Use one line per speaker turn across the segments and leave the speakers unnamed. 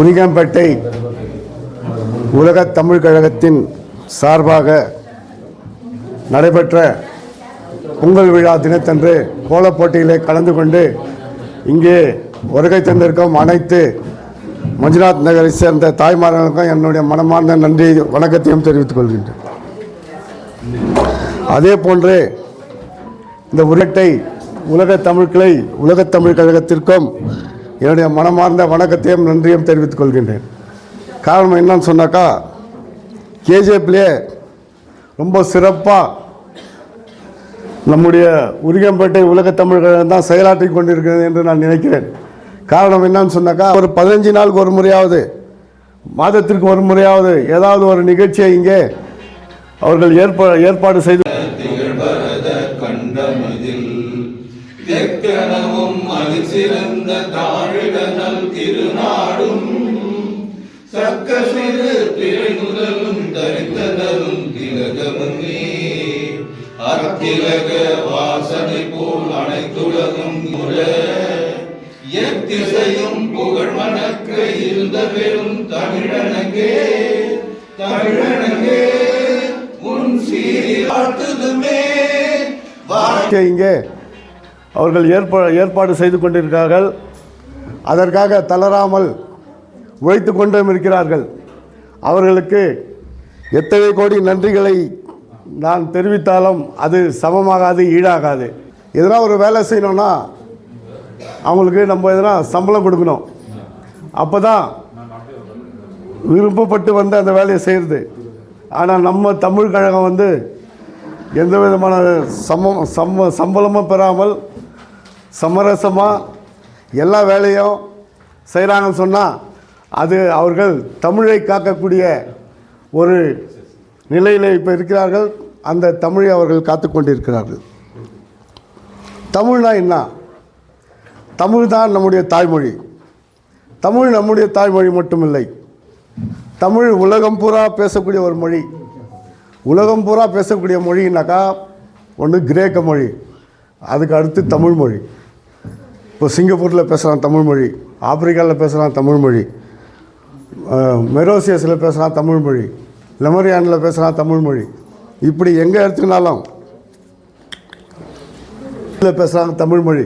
உரிகம்பேட்டை உலகத் தமிழ் கழகத்தின் சார்பாக நடைபெற்ற பொங்கல் விழா தினத்தன்று கோலப் போட்டியிலே கலந்து கொண்டு இங்கே வருகை தந்திருக்கும் அனைத்து மஞ்சுநாத் நகரை சேர்ந்த தாய்மார்களுக்கும் என்னுடைய மனமார்ந்த நன்றி வணக்கத்தையும் தெரிவித்துக் கொள்கின்றேன். அதே போன்று இந்த உரிகம்பேட்டை உலகத் தமிழ் கழகத்திற்கும் என்னுடைய மனமார்ந்த வணக்கத்தையும் நன்றியும் தெரிவித்துக் கொள்கின்றேன். காரணம் என்னன்னு சொன்னாக்கா, கேஜிஎஃப்லேயே ரொம்ப சிறப்பாக நம்முடைய உரிகம்பேட்டை உலகத் தமிழ் கழகம் தான் செயலாற்றி கொண்டிருக்கிறது என்று நான் நினைக்கிறேன். காரணம் என்னன்னு சொன்னாக்கா, ஒரு 15 நாளுக்கு ஒரு முறையாவது, மாதத்திற்கு ஒரு முறையாவது ஏதாவது ஒரு நிகழ்ச்சியை இங்கே அவர்கள் ஏற்பாடு செய்து
தெக்கனவும் அதிசிறந்த தாழிடனல் திருநாடும் சக்க சிறு பிறை முதலும் தரித்தனரும் திலகமுமே அத்திலக வாசனை போல் அனைத்துலகும் முற எத்திசையும் புகழ் மணக்க இருந்த பெரும் தமிழனங்கே உன் சீரி வாழ்த்துதுமே.
இங்கே அவர்கள் ஏற்பாடு செய்து கொண்டிருக்கிறார்கள். அதற்காக தளராமல் உழைத்து கொண்டும் இருக்கிறார்கள். அவர்களுக்கு எத்தனை கோடி நன்றிகளை நான் தெரிவித்தாலும் அது சமமாகாது, ஈடாகாது. எதனா ஒரு வேலை செய்யணும்னா அவங்களுக்கு நம்ம எதனா சம்பளம் கொடுக்கணும். அப்போ தான் விருப்பப்பட்டு வந்து அந்த வேலையை செய்கிறது. ஆனால் நம்ம தமிழ் கழகம் வந்து எந்த விதமான சம்பளமும் பெறாமல் சமரசமாக எல்லா வேலையும் செய்கிறாங்கன்னு சொன்னால் அது அவர்கள் தமிழை காக்கக்கூடிய ஒரு நிலையில் இப்போ இருக்கிறார்கள். அந்த தமிழை அவர்கள் காத்து கொண்டிருக்கிறார்கள். தமிழ்னா என்ன? தமிழ் தான் நம்முடைய தாய்மொழி. தமிழ் நம்முடைய தாய்மொழி மட்டுமில்லை, தமிழ் உலகம் பூரா பேசக்கூடிய ஒரு மொழி. உலகம் பூரா பேசக்கூடிய மொழின்னாக்கா ஒன்று கிரேக்க மொழி, அதுக்கு அடுத்து தமிழ் மொழி. இப்போ சிங்கப்பூரில் பேசுகிறான் தமிழ் மொழி, ஆப்பிரிக்காவில் பேசுகிறான் தமிழ் மொழி, மெரோசியஸில் பேசுகிறான் தமிழ் மொழி, லெமரியானில் பேசுகிறான் தமிழ் மொழி. இப்படி எங்கே எடுத்துக்கினாலும் பேசுகிறாங்க தமிழ் மொழி.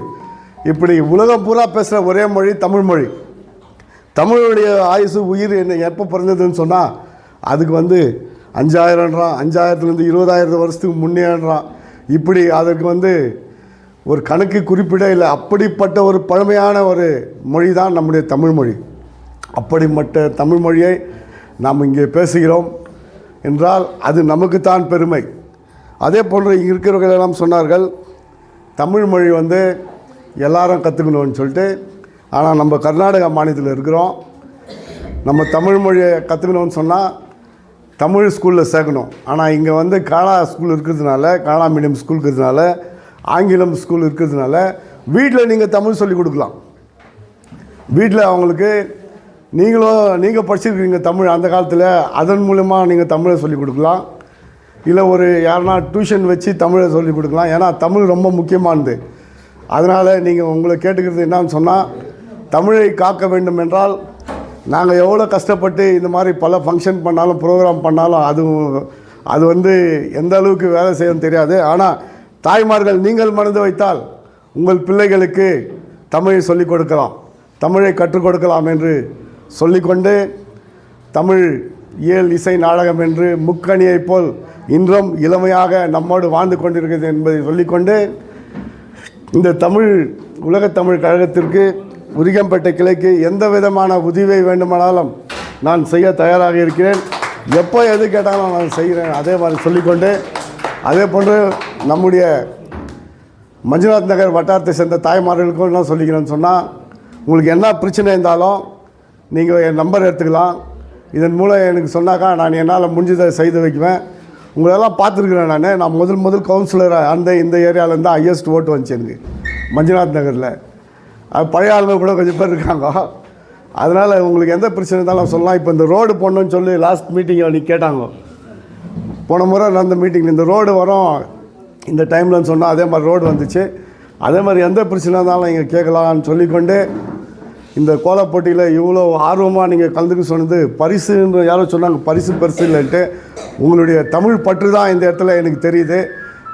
இப்படி உலகம் பூரா பேசுகிற ஒரே மொழி தமிழ் மொழி. தமிழுடைய ஆயுசு உயிர் என்ன எப்போ பிறந்ததுன்னு சொன்னால் அதுக்கு 5000ன்றான், 5000லேருந்து 20,000 வருஷத்துக்கு முன்னேறான். இப்படி அதற்கு ஒரு கணக்கு குறிப்பிட இல்லை. அப்படிப்பட்ட ஒரு பழமையான ஒரு மொழி தான் நம்முடைய தமிழ் மொழி. அப்படிப்பட்ட தமிழ் மொழியை நாம் இங்கே பேசுகிறோம் என்றால் அது நமக்குத்தான் பெருமை. அதே போன்று இங்கே இருக்கிறவர்கள் எல்லாம் சொன்னார்கள், தமிழ் மொழி எல்லாரும் கற்றுக்கணும்னு சொல்லிட்டு. ஆனால் நம்ம கர்நாடகா மாநிலத்தில் இருக்கிறோம். நம்ம தமிழ் மொழியை கற்றுக்கணும்னு சொன்னால் தமிழ் ஸ்கூலில் சேர்க்கணும். ஆனால் இங்கே காலா ஸ்கூல் இருக்கிறதுனால, காலா மீடியம் ஸ்கூல் இருக்கிறதுனால, ஆங்கிலம் ஸ்கூல் இருக்கிறதுனால வீட்டில் நீங்கள் தமிழ் சொல்லிக் கொடுக்கலாம். வீட்டில் அவங்களுக்கு நீங்கள் படிச்சிருக்கீங்க தமிழ் அந்த காலத்தில், அதன் மூலமா நீங்கள் தமிழை சொல்லிக் கொடுக்கலாம். இல்லை யாருன்னா டியூஷன் வச்சு தமிழை சொல்லிக் கொடுக்கலாம். ஏன்னா தமிழ் ரொம்ப முக்கியமானது. அதனால் நீங்கள் உங்களை கேட்டுக்கிறது என்னன்னு சொன்னால், தமிழை காக்க வேண்டும் என்றால் நாங்கள் எவ்வளோ கஷ்டப்பட்டு இந்த மாதிரி பல ஃபங்க்ஷன் பண்ணாலும் ப்ரோக்ராம் பண்ணாலும் அது எந்த அளவுக்கு வேலை செய்யணும்னு தெரியாது. ஆனால் தாய்மார்கள் நீங்கள் மனது வைத்தால் உங்கள் பிள்ளைகளுக்கு தமிழை சொல்லிக் கொடுக்கலாம், தமிழை கற்றுக் கொடுக்கலாம் என்று சொல்லிக்கொண்டு, தமிழ் இயல் இசை நாடகம் என்று முக்கணியைப் போல் இன்றும் இளமையாக நம்மோடு வாழ்ந்து கொண்டிருக்கிறது என்பதை சொல்லிக்கொண்டு, இந்த உலகத் தமிழ் கழகத்திற்கு உரிகம்பேட்டை கிளைக்கு எந்த விதமான உதவியை வேண்டுமானாலும் நான் செய்ய தயாராக இருக்கிறேன். எப்போ எது கேட்டாலும் நான் செய்கிறேன். அதே மாதிரி சொல்லிக்கொண்டு, அதே போன்று நம்முடைய மஞ்சுநாத் நகர் வட்டாரத்தை சேர்ந்த தாய்மார்களுக்கும் என்ன சொல்லிக்கிறேன்னு சொன்னால், உங்களுக்கு என்ன பிரச்சனை இருந்தாலும் நீங்கள் என் நம்பர் எடுத்துக்கலாம். இதன் மூலம் எனக்கு சொன்னாக்கா நான் என்னால் முடிஞ்சதை செய்து வைக்குவேன். உங்களெல்லாம் பார்த்துருக்குறேன். நான் முதல் கவுன்சிலர் இந்த ஏரியாவிலேருந்து ஹையஸ்ட் ஓட்டு வந்துச்சு எனக்கு மஞ்சுநாத் நகரில். அது பழைய ஆளுங்க கூட கொஞ்சம் பேர் இருக்காங்க. அதனால் உங்களுக்கு எந்த பிரச்சனை இருந்தாலும் சொல்லலாம். இப்போ இந்த ரோடு போடணுன்னு சொல்லி லாஸ்ட் மீட்டிங் அன்றைக்கி கேட்டாங்க. போன முறை நடந்த மீட்டிங்கில் இந்த ரோடு வரும் இந்த டைம்லன்னு சொன்னால் அதே மாதிரி ரோடு வந்துச்சு. அதே மாதிரி எந்த பிரச்சனை இருந்தாலும் இங்கே கேட்கலான்னு சொல்லிக்கொண்டு, இந்த கோலப் போட்டியில் இவ்வளோ ஆர்வமாக நீங்கள் கலந்துக்க சொன்னது பரிசுன்னு யாரோ சொன்னாங்க, பரிசு பெருசு இல்லைன்ட்டு. உங்களுடைய தமிழ் பற்று தான் இந்த இடத்துல எனக்கு தெரியுது.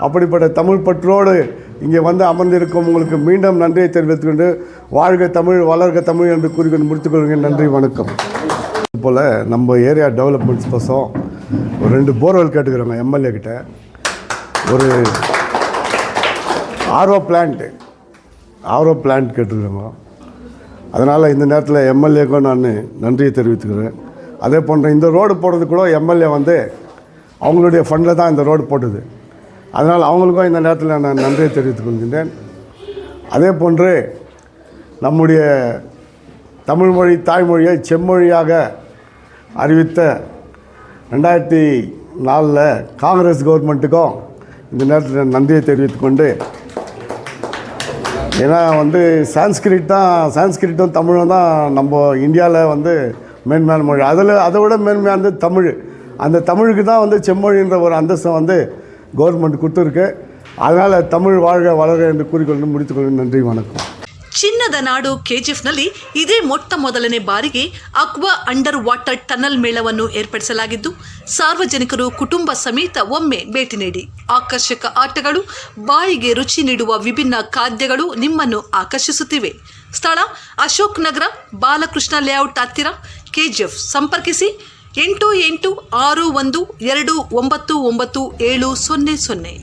அப்படிப்பட்ட தமிழ் பற்றோடு இங்கே வந்து அமர்ந்திருக்கும் உங்களுக்கு மீண்டும் நன்றியை தெரிவித்துக்கொண்டு, வாழ்க தமிழ் வளர்க தமிழ் என்று கூறிக்கொண்டு முடித்துக்கொள்கிறேன். நன்றி, வணக்கம். இதுபோல் நம்ம ஏரியா டெவலப்மெண்ட்ஸ் கோசம் ஒரு 2 போர்வெல் கேட்டுக்கிறோங்க எம்எல்ஏ கிட்ட. ஒரு ஆர்ஓ பிளான்ட் கேட்டுக்கிறோங்க. அதனால் இந்த நேரத்தில் எம்எல்ஏக்கும் நான் நன்றியை தெரிவித்துக்கிறேன். அதே போன்ற இந்த ரோடு போடுறது கூட எம்எல்ஏ வந்து அவங்களுடைய ஃபண்டில் தான் இந்த ரோடு போட்டது. அதனால் அவங்களுக்கும் இந்த நேரத்தில் நான் நன்றியை தெரிவித்துக் கொள்கின்றேன். அதே போன்று நம்முடைய தமிழ்மொழி தாய்மொழியை செம்மொழியாக அறிவித்த 2004 காங்கிரஸ் கவர்மெண்ட்டுக்கும் இந்த நேரத்தில் நன்றியை தெரிவித்துக்கொண்டு, ஏன்னா வந்து சான்ஸ்கிரிட்டும் தமிழும் தான் நம்ம இந்தியாவில் வந்து மேன்மையான மொழி. அதை விட மேன்மையானது தமிழ். அந்த தமிழுக்கு தான் வந்து செம்மொழின்ற ஒரு அந்தஸ்தை வந்து கவர்மெண்ட் கொடுத்துருக்கு. அதனால் தமிழ் வாழ்க வளர்க என்று கூறிக்கொண்டு முடித்துக்கொள்கிறேன். நன்றி, வணக்கம்.
ಚಿನ್ನದ ನಾಡು ಕೆಜಿಎಫ್ನಲ್ಲಿ ಇದೇ ಮೊಟ್ಟ ಮೊದಲನೇ ಬಾರಿಗೆ ಅಕ್ವಾ ಅಂಡರ್ ವಾಟರ್ ಟನಲ್ ಮೇಳವನ್ನು ಏರ್ಪಡಿಸಲಾಗಿದ್ದು, ಸಾರ್ವಜನಿಕರು ಕುಟುಂಬ ಸಮೇತ ಒಮ್ಮೆ ಭೇಟಿ ನೀಡಿ. ಆಕರ್ಷಕ ಆಟಗಳು, ಬಾಯಿಗೆ ರುಚಿ ನೀಡುವ ವಿಭಿನ್ನ ಖಾದ್ಯಗಳು ನಿಮ್ಮನ್ನು ಆಕರ್ಷಿಸುತ್ತಿವೆ. ಸ್ಥಳ ಅಶೋಕ್ ನಗರ, ಬಾಲಕೃಷ್ಣ ಲೇಔಟ್ ಹತ್ತಿರ, ಕೆಜಿಎಫ್. ಸಂಪರ್ಕಿಸಿ 8861299700.